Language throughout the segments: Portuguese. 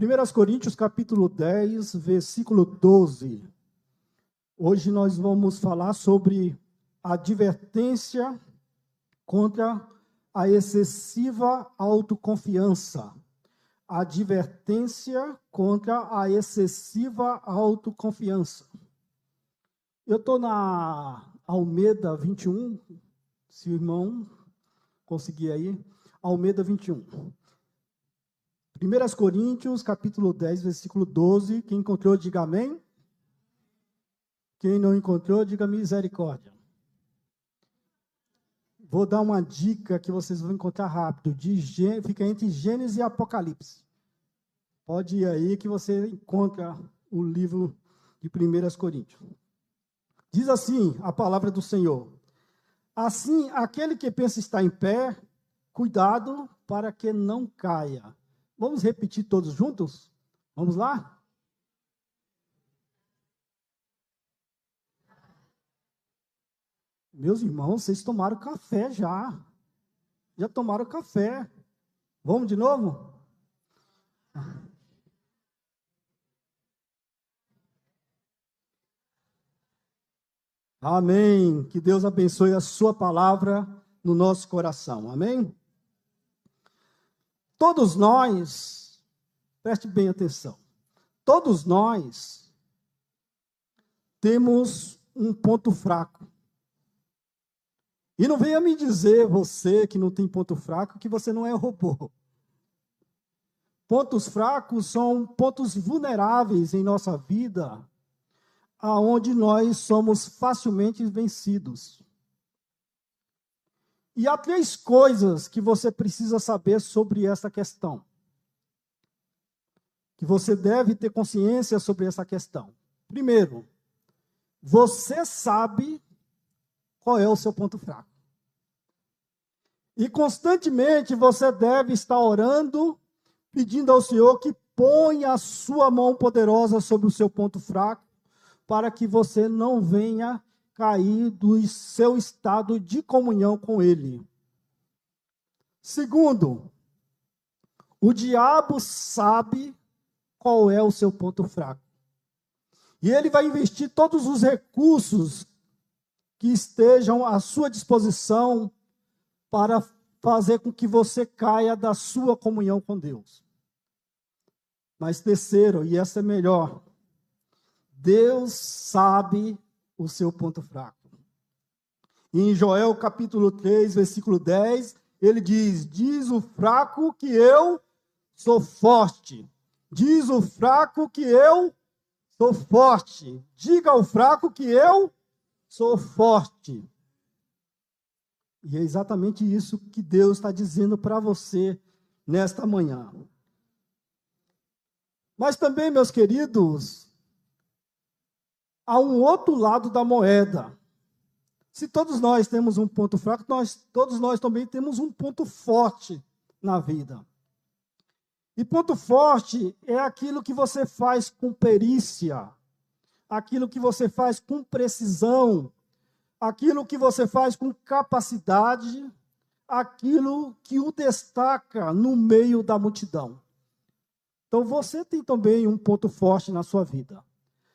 1 Coríntios, capítulo 10, versículo 12. Hoje nós vamos falar sobre a advertência contra a excessiva autoconfiança. Advertência contra a excessiva autoconfiança. Eu estou na Almeida 21, se o irmão conseguir aí, Almeida 21. 1 Coríntios, capítulo 10, versículo 12. Quem encontrou, diga amém. Quem não encontrou, diga misericórdia. Vou dar uma dica que vocês vão encontrar rápido. Fica entre Gênesis e Apocalipse. Pode ir aí que você encontra o livro de 1 Coríntios. Diz assim a palavra do Senhor. Assim, aquele que pensa estar em pé, cuidado para que não caia. Vamos repetir todos juntos? Vamos lá? Meus irmãos, vocês tomaram café já. Já tomaram café. Vamos de novo? Amém. Que Deus abençoe a sua palavra no nosso coração. Amém? Todos nós, preste bem atenção, todos nós temos um ponto fraco. E não venha me dizer, você que não tem ponto fraco, que você não é robô. Pontos fracos são pontos vulneráveis em nossa vida, aonde nós somos facilmente vencidos. E há 3 coisas que você precisa saber sobre essa questão. Que você deve ter consciência sobre essa questão. Primeiro, você sabe qual é o seu ponto fraco. E constantemente você deve estar orando, pedindo ao Senhor que ponha a sua mão poderosa sobre o seu ponto fraco, para que você não venha cair do seu estado de comunhão com Ele. Segundo, o diabo sabe qual é o seu ponto fraco. E ele vai investir todos os recursos que estejam à sua disposição para fazer com que você caia da sua comunhão com Deus. Mas terceiro, e essa é melhor, Deus sabe o seu ponto fraco. E em Joel capítulo 3, versículo 10, ele diz o fraco que eu sou forte. Diz o fraco que eu sou forte. Diga ao fraco que eu sou forte. E é exatamente isso que Deus está dizendo para você nesta manhã. Mas também, meus queridos, há um outro lado da moeda. Se todos nós temos um ponto fraco, todos nós também temos um ponto forte na vida. E ponto forte é aquilo que você faz com perícia, aquilo que você faz com precisão, aquilo que você faz com capacidade, aquilo que o destaca no meio da multidão. Então você tem também um ponto forte na sua vida.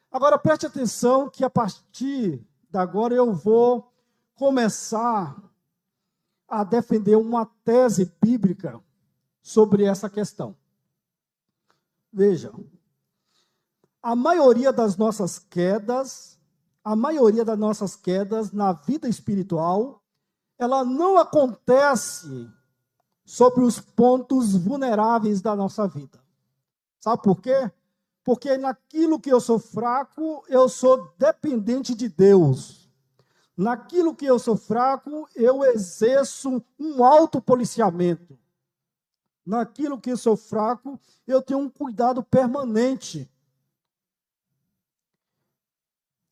Agora, preste atenção que a partir de agora eu vou começar a defender uma tese bíblica sobre essa questão. Veja, a maioria das nossas quedas na vida espiritual, ela não acontece sobre os pontos vulneráveis da nossa vida. Sabe por quê? Porque naquilo que eu sou fraco, eu sou dependente de Deus. Naquilo que eu sou fraco, eu exerço um autopoliciamento. Naquilo que eu sou fraco, eu tenho um cuidado permanente.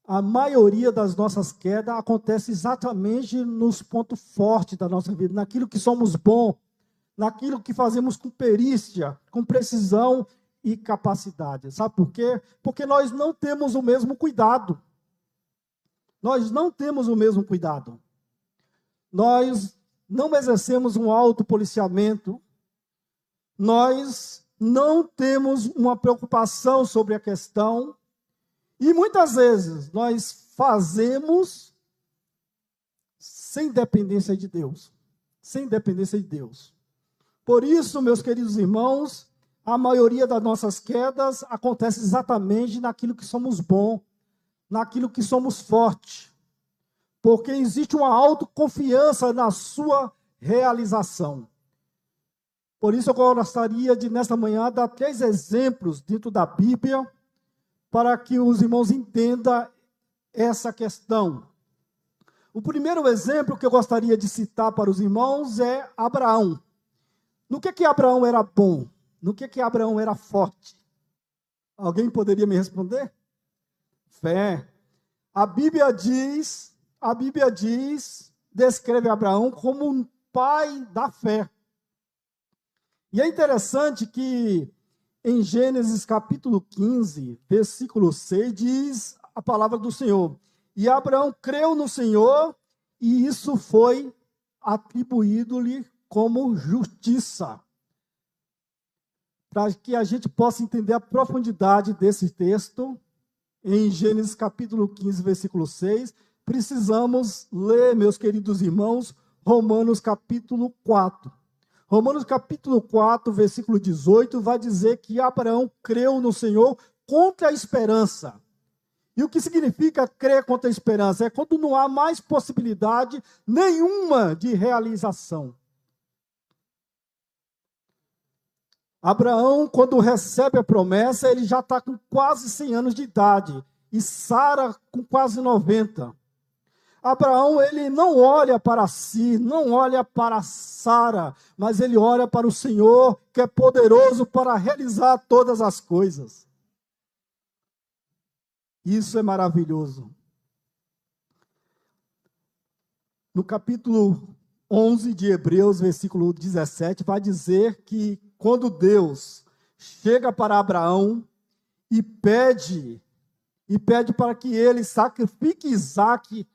A maioria das nossas quedas acontece exatamente nos pontos fortes da nossa vida, naquilo que somos bons, naquilo que fazemos com perícia, com precisão e capacidade. Sabe por quê? Porque nós não temos o mesmo cuidado. Nós não temos o mesmo cuidado. Nós não exercemos um autopoliciamento. Nós não temos uma preocupação sobre a questão, e muitas vezes nós fazemos sem dependência de Deus. Sem dependência de Deus. Por isso, meus queridos irmãos, a maioria das nossas quedas acontece exatamente naquilo que somos bons, naquilo que somos fortes. Porque existe uma autoconfiança na sua realização. Por isso eu gostaria de, nesta manhã, dar 3 exemplos dentro da Bíblia, para que os irmãos entendam essa questão. O primeiro exemplo que eu gostaria de citar para os irmãos é Abraão. No que Abraão era bom? No que Abraão era forte? Alguém poderia me responder? Fé. A Bíblia descreve Abraão como um pai da fé. E é interessante que em Gênesis capítulo 15, versículo 6, diz a palavra do Senhor: e Abraão creu no Senhor, e isso foi atribuído-lhe como justiça. Para que a gente possa entender a profundidade desse texto, em Gênesis capítulo 15, versículo 6, precisamos ler, meus queridos irmãos, Romanos capítulo 4. Romanos capítulo 4, versículo 18, vai dizer que Abraão creu no Senhor contra a esperança. E o que significa crer contra a esperança? É quando não há mais possibilidade nenhuma de realização. Abraão, quando recebe a promessa, ele já está com quase 100 anos de idade. E Sara com quase 90. Abraão, ele não olha para si, não olha para Sara, mas ele olha para o Senhor, que é poderoso para realizar todas as coisas. Isso é maravilhoso. No capítulo 11 de Hebreus, versículo 17, vai dizer que quando Deus chega para Abraão e pede para que ele sacrifique Isaque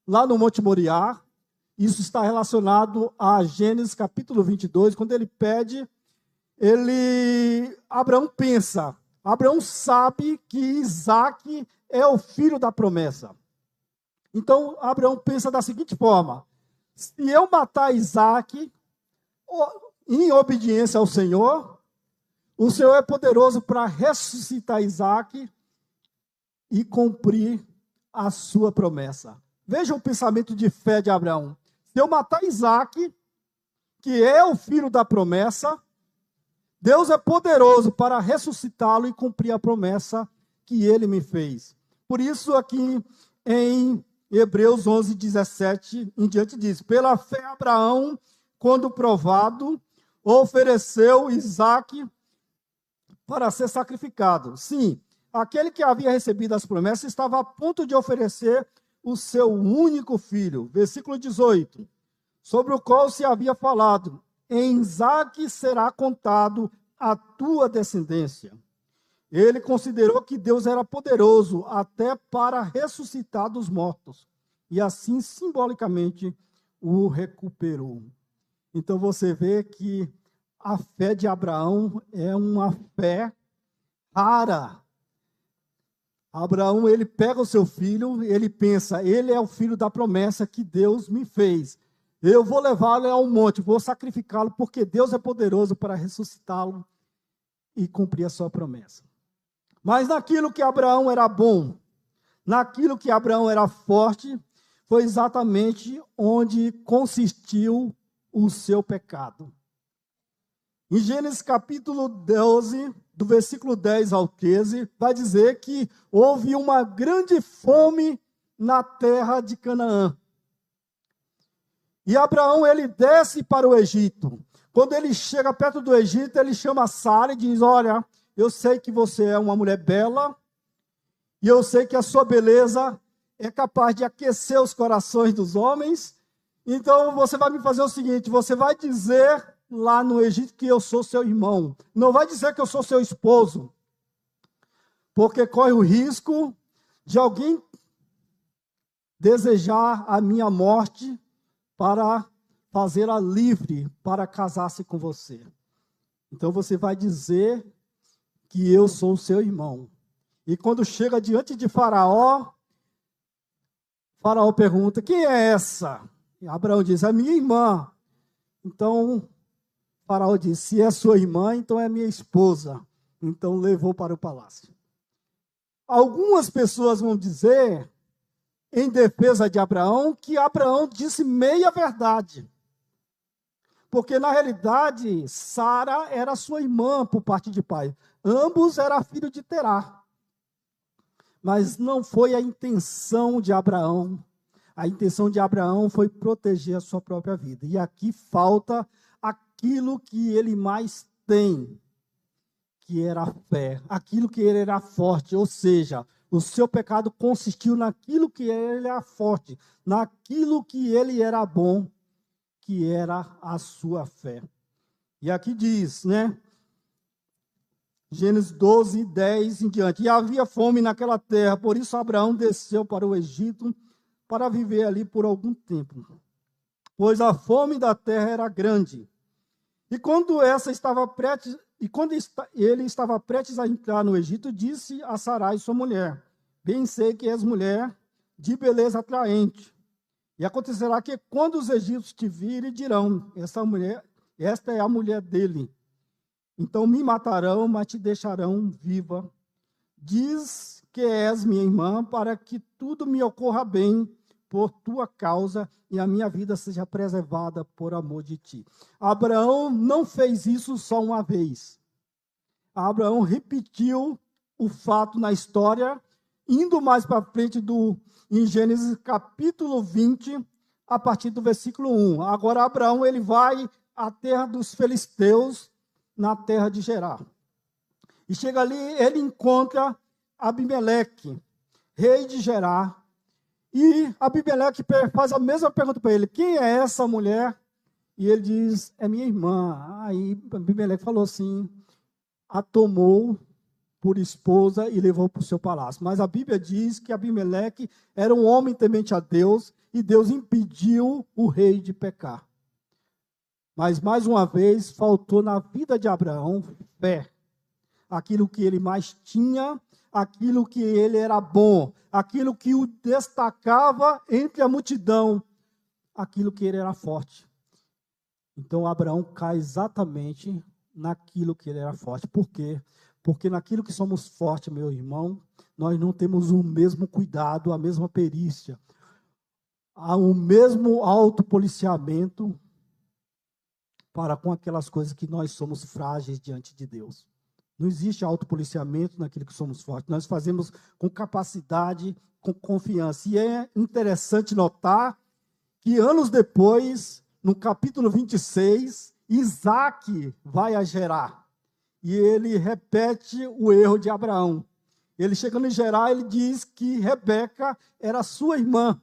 lá no Monte Moriá, isso está relacionado a Gênesis capítulo 22, quando ele pede, Abraão pensa, Abraão sabe que Isaque é o filho da promessa. Então, Abraão pensa da seguinte forma: se eu matar Isaque, em obediência ao Senhor, o Senhor é poderoso para ressuscitar Isaque e cumprir a sua promessa. Veja o pensamento de fé de Abraão. Se eu matar Isaque, que é o filho da promessa, Deus é poderoso para ressuscitá-lo e cumprir a promessa que ele me fez. Por isso aqui em Hebreus 11, 17 em diante diz: pela fé Abraão, quando provado, ofereceu Isaque para ser sacrificado. Sim, aquele que havia recebido as promessas estava a ponto de oferecer o seu único filho. Versículo 18, sobre o qual se havia falado: em Isaque será contado a tua descendência. Ele considerou que Deus era poderoso até para ressuscitar dos mortos, e assim simbolicamente o recuperou. Então você vê que a fé de Abraão é uma fé rara. Abraão, ele pega o seu filho, ele pensa, ele é o filho da promessa que Deus me fez. Eu vou levá-lo ao monte, vou sacrificá-lo, porque Deus é poderoso para ressuscitá-lo e cumprir a sua promessa. Mas naquilo que Abraão era bom, naquilo que Abraão era forte, foi exatamente onde consistiu o seu pecado. Em Gênesis capítulo 12, do versículo 10 ao 13, vai dizer que houve uma grande fome na terra de Canaã. E Abraão, ele desce para o Egito. Quando ele chega perto do Egito, ele chama Sara e diz: olha, eu sei que você é uma mulher bela, e eu sei que a sua beleza é capaz de aquecer os corações dos homens, então você vai me fazer o seguinte: você vai dizer lá no Egito que eu sou seu irmão. Não vai dizer que eu sou seu esposo, porque corre o risco de alguém desejar a minha morte para fazê-la livre para casar-se com você. Então você vai dizer que eu sou seu irmão. E quando chega diante de Faraó, Faraó pergunta: quem é essa? E Abraão diz: é minha irmã. Então Faraó diz: se é sua irmã, então é minha esposa. Então levou para o palácio. Algumas pessoas vão dizer, em defesa de Abraão, que Abraão disse meia verdade. Porque, na realidade, Sara era sua irmã por parte de pai. Ambos eram filhos de Terá. Mas não foi a intenção de Abraão. A intenção de Abraão foi proteger a sua própria vida. E aqui falta aquilo que ele mais tem, que era a fé. Aquilo que ele era forte. Ou seja, o seu pecado consistiu naquilo que ele era forte, naquilo que ele era bom, que era a sua fé. E aqui diz, né? Gênesis 12, 10 em diante. E havia fome naquela terra, por isso Abraão desceu para o Egito para viver ali por algum tempo. Pois a fome da terra era grande. E quando ele estava prestes a entrar no Egito, disse a Sarai, sua mulher: bem sei que és mulher de beleza atraente. E acontecerá que quando os egípcios te virem, dirão: esta é a mulher dele. Então me matarão, mas te deixarão viva. Diz que és minha irmã, para que tudo me ocorra bem por tua causa e a minha vida seja preservada por amor de ti. Abraão não fez isso só uma vez. Abraão repetiu o fato na história, indo mais para frente em Gênesis capítulo 20, a partir do versículo 1. Agora Abraão ele vai à terra dos filisteus, na terra de Gerar. E chega ali, ele encontra Abimeleque, rei de Gerar. E Abimeleque faz a mesma pergunta para ele: quem é essa mulher? E ele diz: é minha irmã. Aí Abimeleque falou assim: a tomou por esposa e levou para o seu palácio. Mas a Bíblia diz que Abimeleque era um homem temente a Deus e Deus impediu o rei de pecar. Mas, mais uma vez, faltou na vida de Abraão fé. Aquilo que ele mais tinha, aquilo que ele era bom, aquilo que o destacava entre a multidão, aquilo que ele era forte. Então, Abraão cai exatamente naquilo que ele era forte. Por quê? Porque naquilo que somos fortes, meu irmão, nós não temos o mesmo cuidado, a mesma perícia, o mesmo autopoliciamento para com aquelas coisas que nós somos frágeis diante de Deus. Não existe autopoliciamento naquilo que somos fortes. Nós fazemos com capacidade, com confiança. E é interessante notar que anos depois, no capítulo 26, Isaac vai a Gerar. E ele repete o erro de Abraão. Ele chegando em Gerar, ele diz que Rebeca era sua irmã.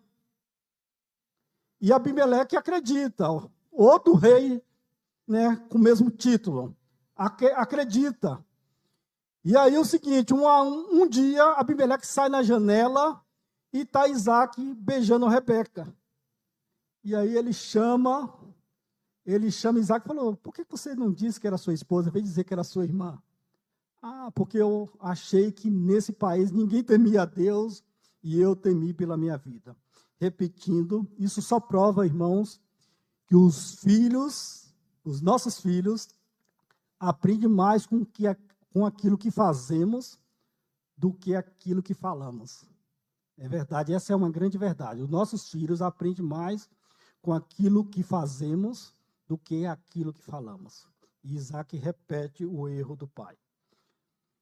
E Abimeleque acredita. Outro rei, né, com o mesmo título, acredita. E aí é o seguinte, um dia Abimeleque sai na janela e está Isaac beijando Rebeca. E aí ele chama Isaac e falou: por que você não disse que era sua esposa, veio dizer que era sua irmã? Ah, porque eu achei que nesse país ninguém temia a Deus e eu temi pela minha vida. Repetindo, isso só prova, irmãos, que os nossos filhos, aprendem mais com aquilo que fazemos do que aquilo que falamos. É verdade, essa é uma grande verdade. Os nossos filhos aprendem mais com aquilo que fazemos do que aquilo que falamos. E Isaac repete o erro do pai.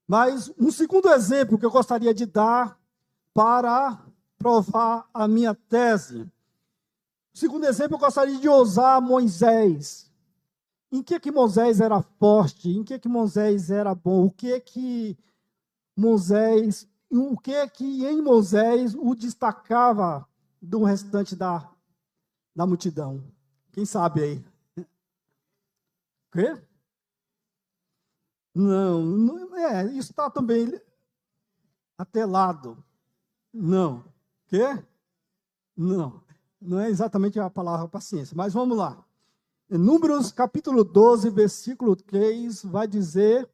Mas um segundo exemplo que eu gostaria de dar para provar a minha tese. O segundo exemplo, eu gostaria de usar Moisés. Em que Moisés era forte? Em que Moisés era bom? O que em Moisés o destacava do restante da multidão? Quem sabe aí? O quê? Não, isso está também atelado. Não. Quê? Não é exatamente a palavra paciência, mas vamos lá. Em Números capítulo 12, versículo 3, vai dizer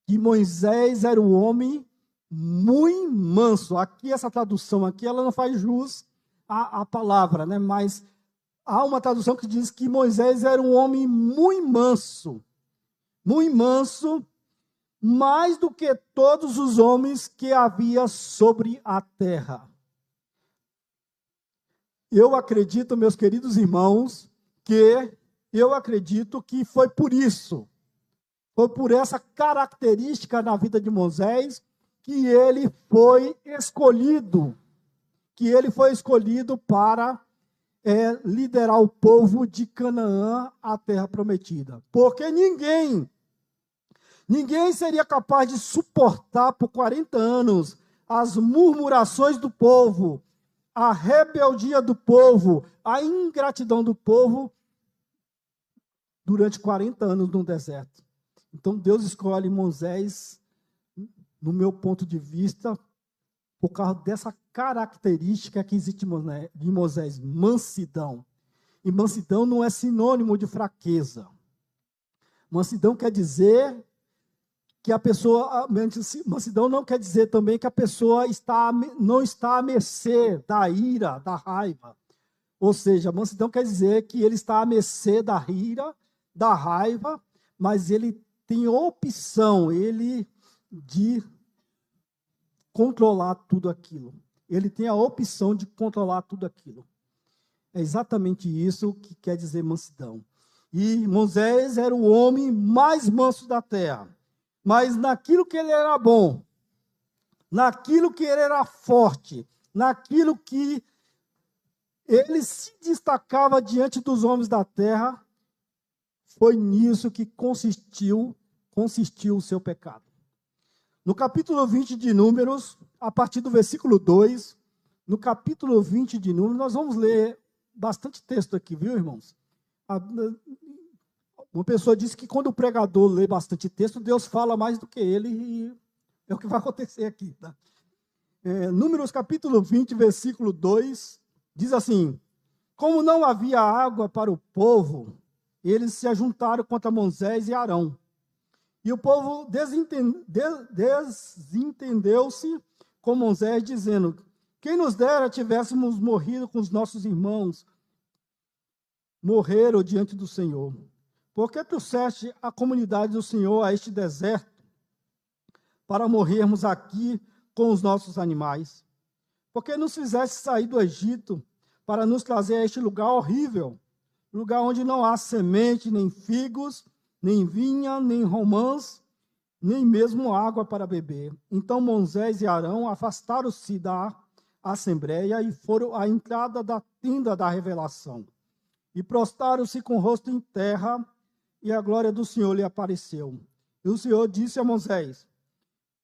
que Moisés era um homem muito manso. Aqui, essa tradução aqui, ela não faz jus à palavra, né? Mas há uma tradução que diz que Moisés era um homem muito manso, mais do que todos os homens que havia sobre a terra. Eu acredito, meus queridos irmãos, que foi por isso, foi por essa característica na vida de Moisés que ele foi escolhido, para liderar o povo de Canaã à terra prometida. Porque ninguém seria capaz de suportar por 40 anos as murmurações do povo, a rebeldia do povo, a ingratidão do povo durante 40 anos no deserto. Então Deus escolhe Moisés, no meu ponto de vista, por causa dessa característica que existe de Moisés, mansidão. E mansidão não é sinônimo de fraqueza. Mansidão quer dizer que a pessoa, mansidão não quer dizer também que a pessoa não está à mercê da ira, da raiva. Ou seja, mansidão quer dizer que ele está à mercê da ira, da raiva, mas ele tem opção, de controlar tudo aquilo. Ele tem a opção de controlar tudo aquilo. É exatamente isso que quer dizer mansidão. E Moisés era o homem mais manso da terra. Mas naquilo que ele era bom, naquilo que ele era forte, naquilo que ele se destacava diante dos homens da terra, foi nisso que consistiu o seu pecado. No capítulo 20 de Números, a partir do versículo 2, no capítulo 20 de Números, nós vamos ler bastante texto aqui, viu, irmãos? Uma pessoa disse que quando o pregador lê bastante texto, Deus fala mais do que ele, e é o que vai acontecer aqui. Tá? Números capítulo 20, versículo 2, diz assim: como não havia água para o povo, eles se ajuntaram contra Moisés e Arão. E o povo desentendeu-se com Moisés, dizendo: quem nos dera tivéssemos morrido com os nossos irmãos, morreram diante do Senhor. Por que trouxeste a comunidade do Senhor a este deserto, para morrermos aqui com os nossos animais? Por que nos fizeste sair do Egito, para nos trazer a este lugar horrível, lugar onde não há semente, nem figos, nem vinha, nem romãs, nem mesmo água para beber? Então Moisés e Arão afastaram-se da assembleia e foram à entrada da tenda da revelação. E prostraram-se com o rosto em terra, e a glória do Senhor lhe apareceu. E o Senhor disse a Moisés: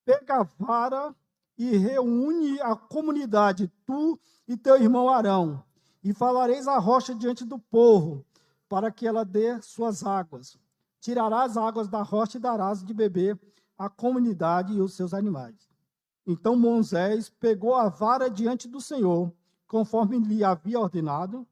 pega a vara e reúne a comunidade, tu e teu irmão Arão, e falareis a rocha diante do povo, para que ela dê suas águas. Tirarás águas da rocha e darás de beber à comunidade e os seus animais. Então Moisés pegou a vara diante do Senhor, conforme lhe havia ordenado,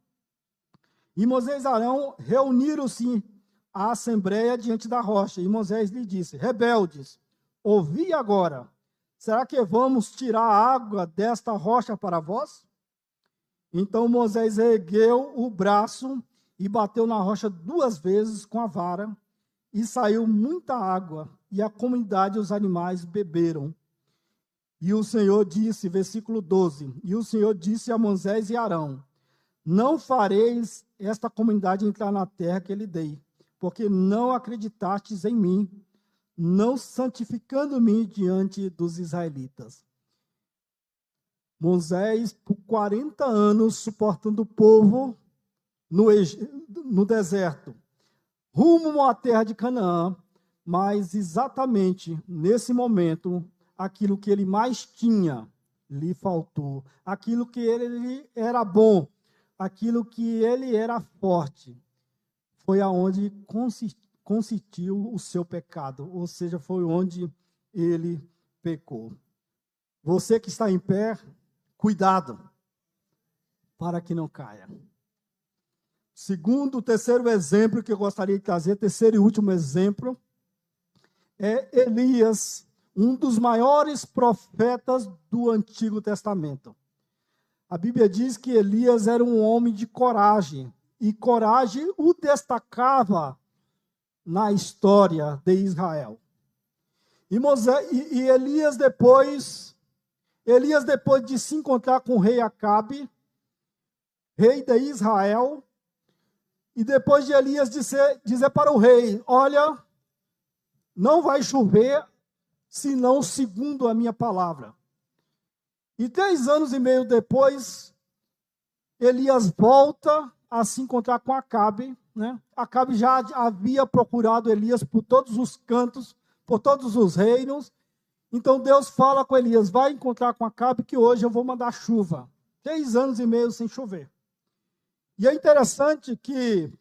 e Moisés e Arão reuniram-se à assembleia diante da rocha. E Moisés lhe disse: rebeldes, ouvi agora. Será que vamos tirar a água desta rocha para vós? Então Moisés ergueu o braço e bateu na rocha 2 vezes com a vara, e saiu muita água, e a comunidade e os animais beberam. E o Senhor disse, versículo 12, e o Senhor disse a Moisés e Arão: não fareis esta comunidade entrar na terra que lhe dei, porque não acreditastes em mim, não santificando-me diante dos israelitas. Moisés, por 40 anos, suportando o povo no deserto, rumo à terra de Canaã, mas exatamente nesse momento, aquilo que ele mais tinha lhe faltou, aquilo que ele era bom, aquilo que ele era forte, foi aonde consistiu o seu pecado, ou seja, foi onde ele pecou. Você que está em pé, cuidado, para que não caia. Terceiro exemplo que eu gostaria de trazer, terceiro e último exemplo, é Elias, um dos maiores profetas do Antigo Testamento. A Bíblia diz que Elias era um homem de coragem, e coragem o destacava na história de Israel. E Elias depois de se encontrar com o rei Acabe, rei de Israel, e depois de Elias dizer para o rei, olha, não vai chover, senão segundo a minha palavra. E 3 anos e meio depois, Elias volta a se encontrar com Acabe, né? Acabe já havia procurado Elias por todos os cantos, por todos os reinos. Então Deus fala com Elias, vai encontrar com Acabe que hoje eu vou mandar chuva. 3 anos e meio sem chover. E é interessante que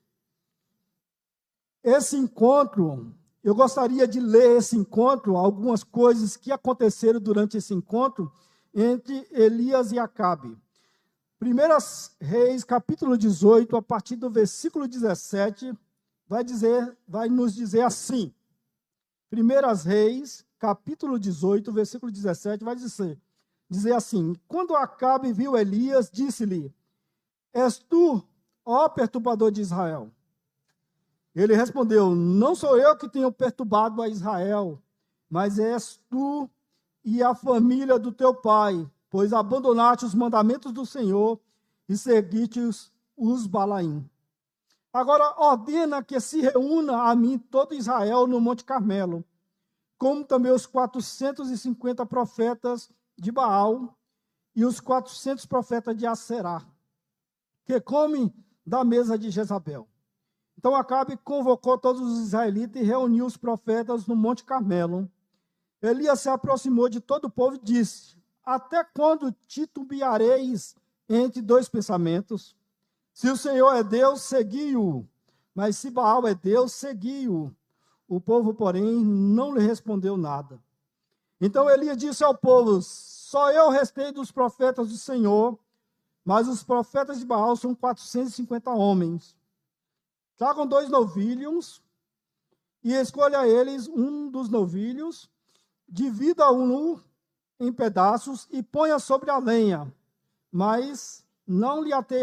esse encontro, eu gostaria de ler esse encontro, algumas coisas que aconteceram durante esse encontro entre Elias e Acabe. 1 Reis, capítulo 18, a partir do versículo 17, vai nos dizer assim. 1 Reis, capítulo 18, versículo 17, vai dizer assim, quando Acabe viu Elias, disse-lhe, és tu, ó perturbador de Israel? Ele respondeu, não sou eu que tenho perturbado a Israel, mas és tu e a família do teu pai, pois abandonaste os mandamentos do Senhor e seguiste os Balaim. Agora ordena que se reúna a mim todo Israel no Monte Carmelo, como também os 450 profetas de Baal e os 400 profetas de Aserá, que comem da mesa de Jezabel. Então Acabe convocou todos os israelitas e reuniu os profetas no Monte Carmelo. Elias se aproximou de todo o povo e disse, até quando titubeareis entre 2 pensamentos? Se o Senhor é Deus, segui-o, mas se Baal é Deus, segui-o. O povo, porém, não lhe respondeu nada. Então Elias disse ao povo, só eu restei dos profetas do Senhor, mas os profetas de Baal são 450 homens. Tragam 2 novilhos e escolha eles um dos novilhos, divida-o em pedaços e ponha sobre a lenha, mas não lhe atei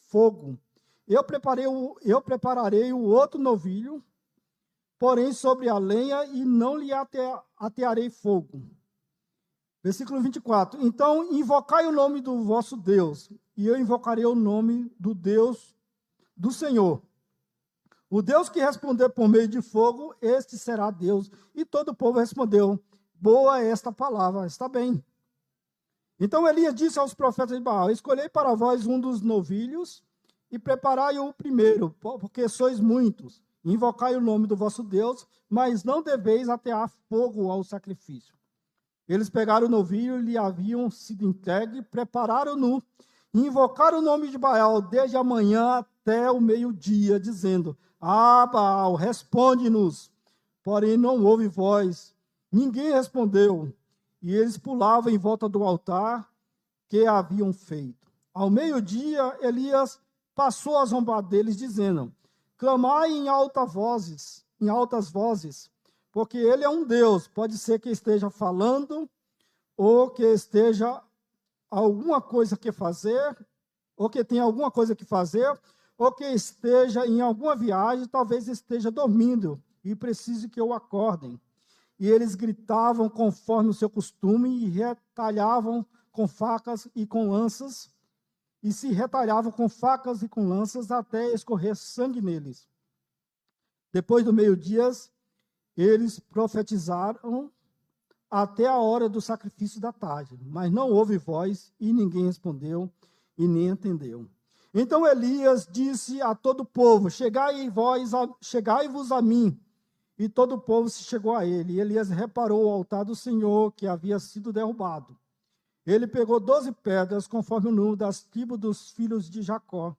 fogo. Eu prepararei o outro novilho, porém sobre a lenha, e não lhe atearei fogo. Versículo 24. Então invocai o nome do vosso Deus, e eu invocarei o nome do Deus do Senhor. O Deus que responder por meio de fogo, este será Deus. E todo o povo respondeu, boa é esta palavra, está bem. Então Elias disse aos profetas de Baal, escolhei para vós um dos novilhos e preparai o primeiro, porque sois muitos. Invocai o nome do vosso Deus, mas não deveis atear fogo ao sacrifício. Eles pegaram o novilho, lhe haviam sido entregue, prepararam-no, e invocaram o nome de Baal desde a manhã até o meio-dia, dizendo, Baal, responde-nos. Porém não houve voz, ninguém respondeu, e eles pulavam em volta do altar que haviam feito. Ao meio-dia, Elias passou a zombar deles, dizendo, clamai em altas vozes, porque ele é um Deus, pode ser que esteja falando, ou que esteja alguma coisa que fazer, ou que tenha alguma coisa que fazer, ou que esteja em alguma viagem, talvez esteja dormindo, e precise que o acordem. E eles gritavam conforme o seu costume, e retalhavam com facas e com lanças, e se retalhavam com facas e com lanças, até escorrer sangue neles. Depois do meio-dia, eles profetizaram até a hora do sacrifício da tarde, mas não houve voz, e ninguém respondeu, e nem entendeu. Então Elias disse a todo o povo, chegai-vos a mim. E todo o povo se chegou a ele. E Elias reparou o altar do Senhor, que havia sido derrubado. Ele pegou 12 pedras, conforme o número das tribos dos filhos de Jacó,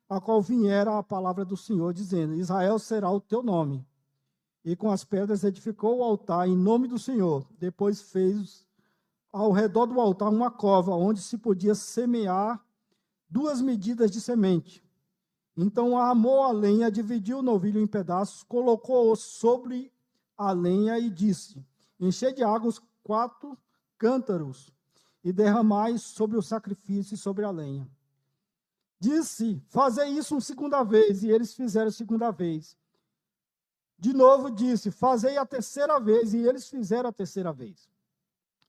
a qual viera a palavra do Senhor, dizendo, Israel será o teu nome. E com as pedras edificou o altar em nome do Senhor. Depois fez ao redor do altar uma cova, onde se podia semear 2 medidas de semente. Então armou a lenha, dividiu o novilho em pedaços, colocou-o sobre a lenha e disse: enchei de água os 4 cântaros e derramai sobre o sacrifício e sobre a lenha. Disse: fazei isso uma segunda vez, e eles fizeram a segunda vez. De novo disse: fazei a terceira vez, e eles fizeram a terceira vez.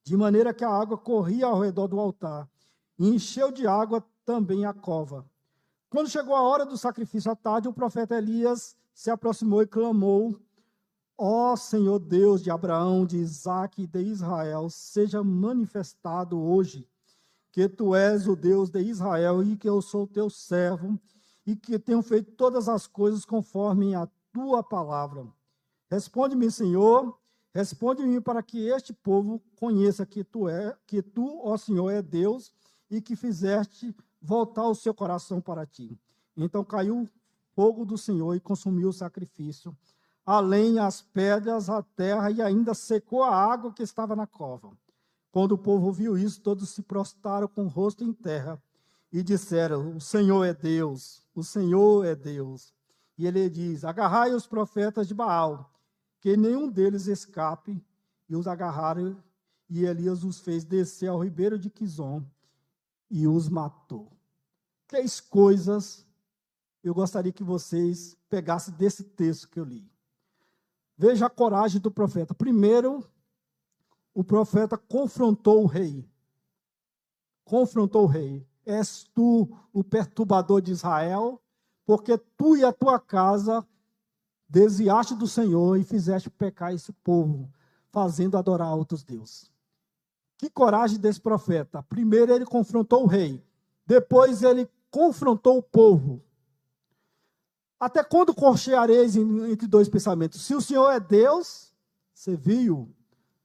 De maneira que a água corria ao redor do altar, e encheu de água também a cova. Quando chegou a hora do sacrifício à tarde, o profeta Elias se aproximou e clamou: ó Senhor Deus de Abraão, de Isaque e de Israel, seja manifestado hoje que tu és o Deus de Israel e que eu sou teu servo e que tenho feito todas as coisas conforme a tua palavra. Responde-me, Senhor, responde-me para que este povo conheça que tu, ó Senhor, é Deus e que fizeste voltar o seu coração para ti. Então caiu fogo do Senhor e consumiu o sacrifício, a lenha, as pedras, a terra, e ainda secou a água que estava na cova. Quando o povo ouviu isso, todos se prostraram com o rosto em terra e disseram: o Senhor é Deus, o Senhor é Deus. E ele diz: agarrai os profetas de Baal, que nenhum deles escape. E os agarraram, e Elias os fez descer ao ribeiro de Quizom e os matou. 3 coisas eu gostaria que vocês pegassem desse texto que eu li. Veja a coragem do profeta. Primeiro, o profeta confrontou o rei. Confrontou o rei. És tu o perturbador de Israel? Porque tu e a tua casa desviaste do Senhor e fizeste pecar esse povo, fazendo adorar outros deuses. Que coragem desse profeta. Primeiro ele confrontou o rei. Depois ele confrontou o povo. Até quando cocheareis entre 2 pensamentos? Se o Senhor é Deus, você viu.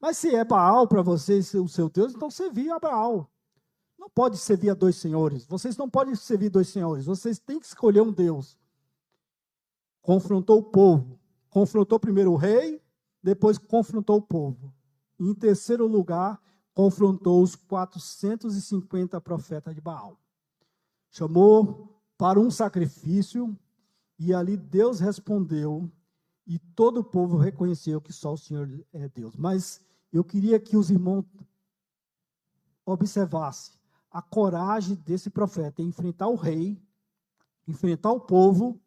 Mas se é Baal para vocês o seu Deus, então servia a Baal. Não pode servir a 2 senhores. Vocês não podem servir 2 senhores. Vocês têm que escolher um Deus. Confrontou o povo. Confrontou primeiro o rei, depois confrontou o povo. E em terceiro lugar, confrontou os 450 profetas de Baal. Chamou para um sacrifício, e ali Deus respondeu, e todo o povo reconheceu que só o Senhor é Deus. Mas eu queria que os irmãos observassem a coragem desse profeta em enfrentar o rei, enfrentar o povo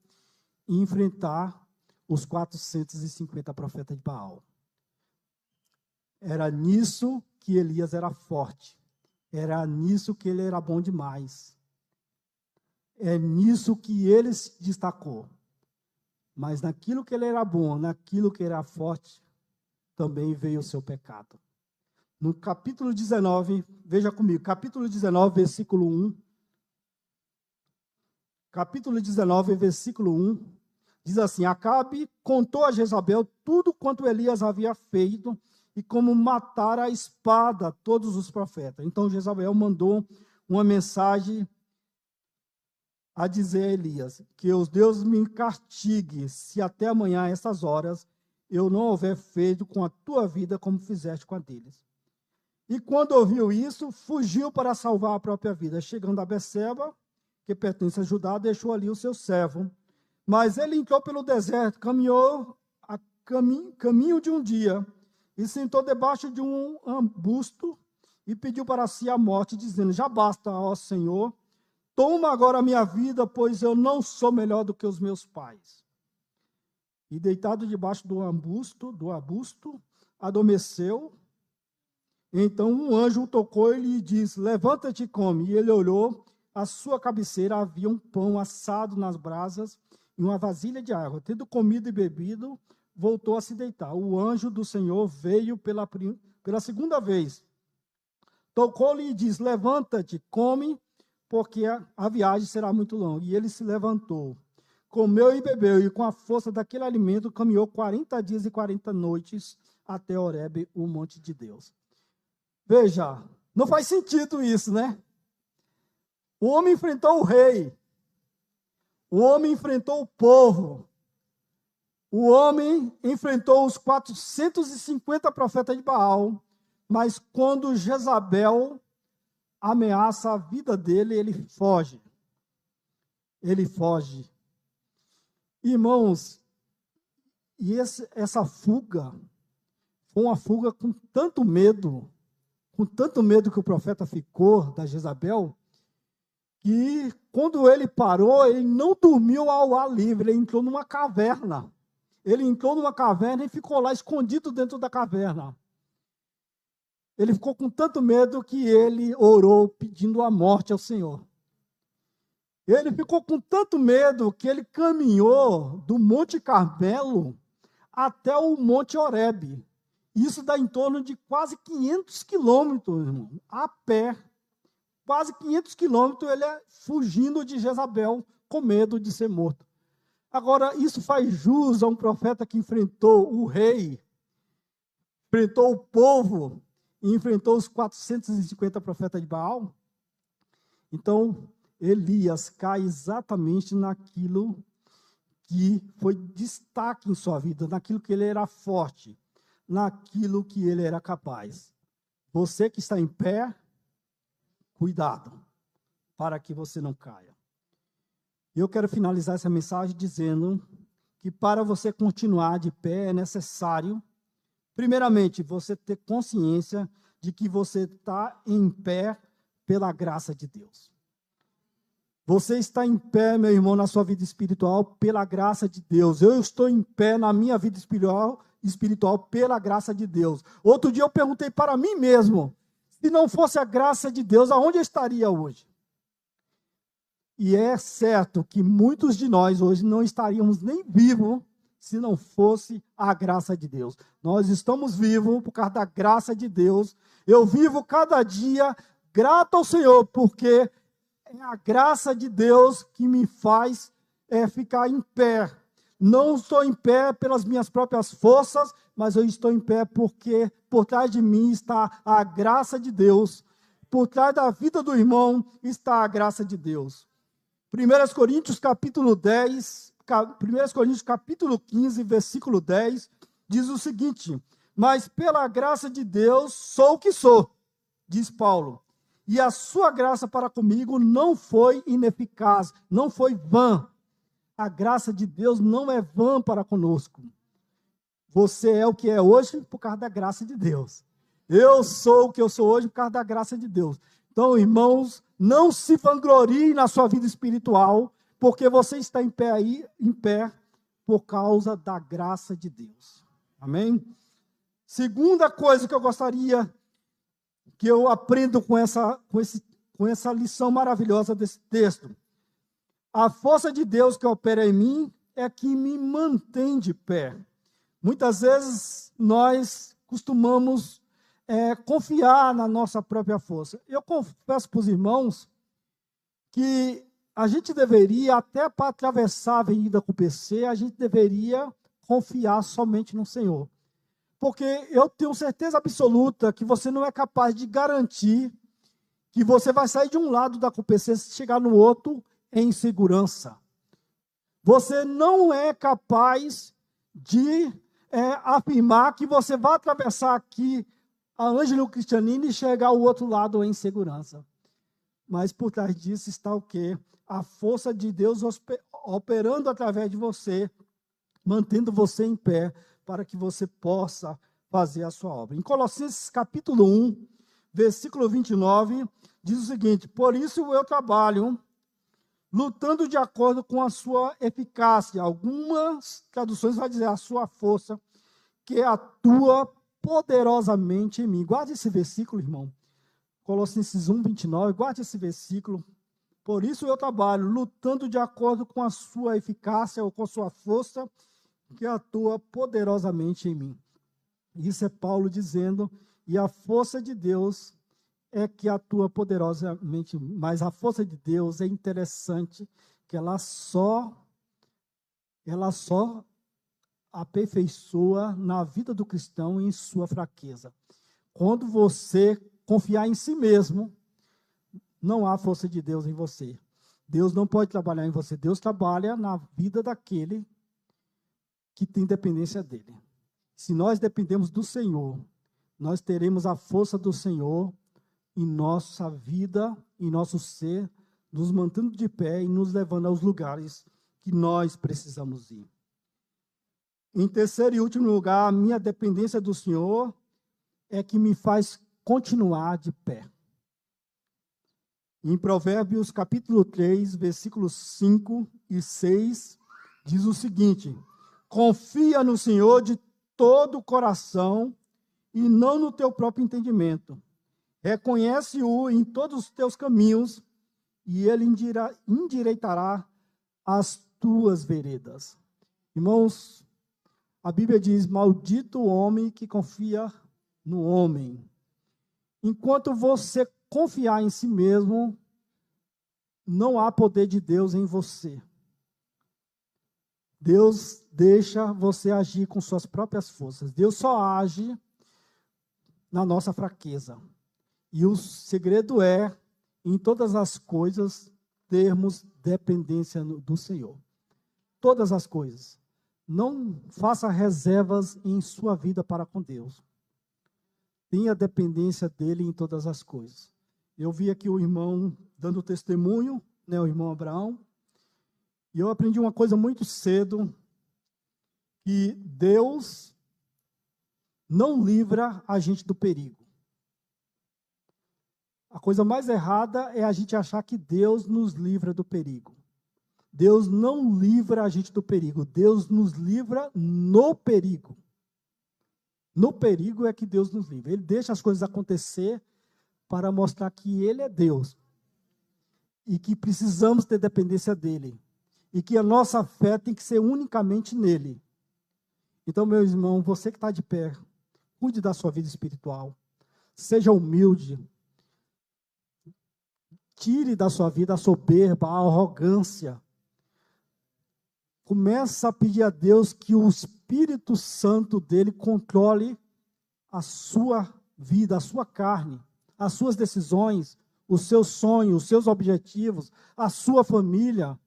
e enfrentar os 450 profetas de Baal. Era nisso que Elias era forte. Era nisso que ele era bom demais. É nisso que ele se destacou. Mas naquilo que ele era bom, naquilo que era forte, também veio o seu pecado. No capítulo 19, veja comigo, capítulo 19, versículo 1. Capítulo 19, versículo 1, diz assim: Acabe contou a Jezabel tudo quanto Elias havia feito e como matara a espada todos os profetas. Então Jezabel mandou uma mensagem a dizer a Elias: que os deuses me castiguem, se até amanhã, a essas horas, eu não houver feito com a tua vida como fizeste com a deles. E quando ouviu isso, fugiu para salvar a própria vida. Chegando a Beceba, que pertence a Judá, deixou ali o seu servo. Mas ele entrou pelo deserto, caminhou a caminho de um dia, e sentou debaixo de um arbusto, e pediu para si a morte, dizendo: já basta, ó Senhor, toma agora a minha vida, pois eu não sou melhor do que os meus pais. E deitado debaixo do arbusto, adormeceu. Então um anjo o tocou e lhe disse: levanta-te e come. E ele olhou, à sua cabeceira havia um pão assado nas brasas e uma vasilha de água. Tendo comido e bebido, voltou a se deitar. O anjo do Senhor veio pela segunda vez. Tocou-lhe e disse: levanta-te, come, porque a viagem será muito longa. E ele se levantou, comeu e bebeu, e com a força daquele alimento caminhou 40 dias e 40 noites até Horebe, o monte de Deus. Veja, não faz sentido isso, né? O homem enfrentou o rei, o homem enfrentou o povo, o homem enfrentou os 450 profetas de Baal, mas quando Jezabel ameaça a vida dele, ele foge. Ele foge. Irmãos, e essa fuga foi uma fuga com tanto medo que o profeta ficou da Jezabel, que quando ele parou, ele não dormiu ao ar livre, ele entrou numa caverna. Ele entrou numa caverna e ficou lá escondido dentro da caverna. Ele ficou com tanto medo que ele orou pedindo a morte ao Senhor. Ele ficou com tanto medo que ele caminhou do Monte Carmelo até o Monte Horebe. Isso dá em torno de quase 500 quilômetros, irmão, a pé. Quase 500 quilômetros ele fugindo de Jezabel com medo de ser morto. Agora, isso faz jus a um profeta que enfrentou o rei, enfrentou o povo e enfrentou os 450 profetas de Baal? Então, Elias cai exatamente naquilo que foi destaque em sua vida, naquilo que ele era forte, naquilo que ele era capaz. Você que está em pé, cuidado, para que você não caia. Eu quero finalizar essa mensagem dizendo que para você continuar de pé é necessário, primeiramente, você ter consciência de que você está em pé pela graça de Deus. Você está em pé, meu irmão, na sua vida espiritual pela graça de Deus. Eu estou em pé na minha vida espiritual pela graça de Deus. Outro dia eu perguntei para mim mesmo, se não fosse a graça de Deus, aonde eu estaria hoje? E é certo que muitos de nós hoje não estaríamos nem vivos se não fosse a graça de Deus. Nós estamos vivos por causa da graça de Deus. Eu vivo cada dia grato ao Senhor, porque é a graça de Deus que me faz ficar em pé. Não estou em pé pelas minhas próprias forças, mas eu estou em pé porque por trás de mim está a graça de Deus. Por trás da vida do irmão está a graça de Deus. 1 Coríntios capítulo 15, versículo 10, diz o seguinte: mas pela graça de Deus sou o que sou, diz Paulo, e a sua graça para comigo não foi ineficaz, não foi vã. A graça de Deus não é vã para conosco. Você é o que é hoje por causa da graça de Deus. Eu sou o que eu sou hoje por causa da graça de Deus. Então, irmãos, não se vanglorie na sua vida espiritual, porque você está em pé por causa da graça de Deus. Amém? Segunda coisa que eu gostaria que eu aprendo com essa lição maravilhosa desse texto. A força de Deus que opera em mim é que me mantém de pé. Muitas vezes nós costumamos confiar na nossa própria força. Eu confesso para os irmãos que a gente deveria, até para atravessar a Avenida com o PC, a gente deveria confiar somente no Senhor. Porque eu tenho certeza absoluta que você não é capaz de garantir que você vai sair de um lado da CUPC e chegar no outro em segurança. Você não é capaz de afirmar que você vai atravessar aqui a Ângelo Cristianini e chegar ao outro lado em segurança. Mas por trás disso está o quê? A força de Deus operando através de você, mantendo você em pé, para que você possa fazer a sua obra. Em Colossenses capítulo 1, versículo 29, diz o seguinte: por isso eu trabalho, lutando de acordo com a sua eficácia. Algumas traduções vão dizer a sua força, que atua poderosamente em mim. Guarde esse versículo, irmão. Colossenses 1, 29, guarde esse versículo. Por isso eu trabalho, lutando de acordo com a sua eficácia ou com a sua força, que atua poderosamente em mim. Isso é Paulo dizendo, e a força de Deus é que atua poderosamente, mas a força de Deus é interessante, que ela só aperfeiçoa na vida do cristão em sua fraqueza. Quando você confiar em si mesmo, não há força de Deus em você. Deus não pode trabalhar em você. Deus trabalha na vida daquele que tem dependência dele. Se nós dependemos do Senhor, nós teremos a força do Senhor em nossa vida, em nosso ser, nos mantendo de pé e nos levando aos lugares que nós precisamos ir. Em terceiro e último lugar, a minha dependência do Senhor é que me faz continuar de pé. Em Provérbios capítulo 3, versículos 5 e 6, diz o seguinte: confia no Senhor de todo o coração e não no teu próprio entendimento. Reconhece-o em todos os teus caminhos e ele endireitará as tuas veredas. Irmãos, a Bíblia diz: maldito o homem que confia no homem. Enquanto você confiar em si mesmo, não há poder de Deus em você. Deus deixa você agir com suas próprias forças. Deus só age na nossa fraqueza. E o segredo é, em todas as coisas, termos dependência do Senhor. Todas as coisas. Não faça reservas em sua vida para com Deus. Tenha dependência dele em todas as coisas. Eu vi aqui o irmão dando testemunho, né, o irmão Abraão, e eu aprendi uma coisa muito cedo, que Deus não livra a gente do perigo. A coisa mais errada é a gente achar que Deus nos livra do perigo. Deus não livra a gente do perigo, Deus nos livra no perigo. No perigo é que Deus nos livra. Ele deixa as coisas acontecer para mostrar que Ele é Deus. E que precisamos ter dependência dEle. E que a nossa fé tem que ser unicamente nele. Então, meu irmão, você que está de pé, cuide da sua vida espiritual. Seja humilde. Tire da sua vida a soberba, a arrogância. Começa a pedir a Deus que o Espírito Santo dele controle a sua vida, a sua carne, as suas decisões, os seus sonhos, os seus objetivos, a sua família.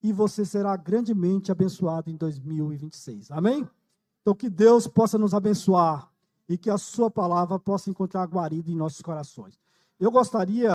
E você será grandemente abençoado em 2026. Amém? Então, que Deus possa nos abençoar e que a sua palavra possa encontrar guarida em nossos corações. Eu gostaria